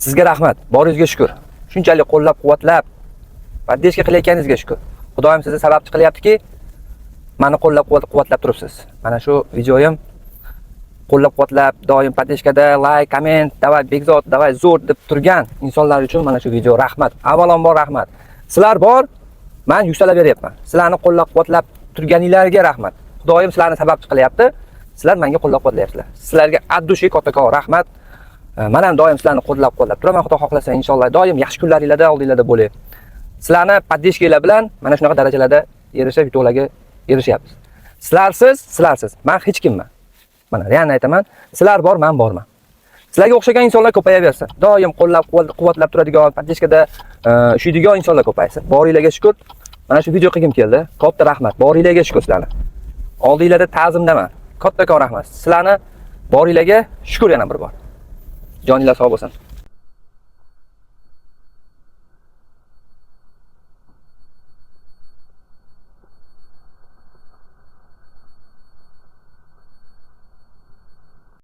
Sizga rahmat, boringizga shukr. Shunchalik qo'llab-quvvatlab, podдержка qilayotganingizga shukr. Xudoyim sizni sababchi qilyaptiki, meni qo'llab-quvvatlab turibsiz. Mana shu videoyim qo'llab-quvvatlab, doim podдержкада like, komment, davay Bekzod, davay zo'r deb turgan insonlar uchun mana shu video rahmat. Avvalambor rahmat. Sizlar bor, men yuksalaveryapman. Sizlarni qo'llab-quvvatlab turganinglarga rahmat. Xudoyim sizlarni sababchi qilyapti. Sizlar menga qo'llab-quvvatlayapsizlar. Sizlarga addushi kattakon rahmat. Men ham doim sizlarni qo'llab-quvvatlab turaman. Xudo xohlasa inshaalloh doim yaxshi kunlaringizda, oldinglarda bo'ling. Sizlarni podдержкаlar bilan mana shunaqa darajalarda erishib, yutuqlarga erishyapmiz. Sizlarsiz men hech kimman. Mana realni aytaman, sizlar bor, men borman. Sizlarga o'xshagan insonlar ko'payaversin. Doim qo'llab-quvvatlab turadigan, podдержкаda ushlaydigan insonlar ko'paysin. Boringlarga shukr. Mana shu video qilgim keldi. Katta rahmat. Boringlarga shukr sizlarga. Oldinglarda ta'zimdaman. Kattakon rahmat. Sizlarni boringlarga shukr yana bir bor. Joninglar sog' bo'lsin.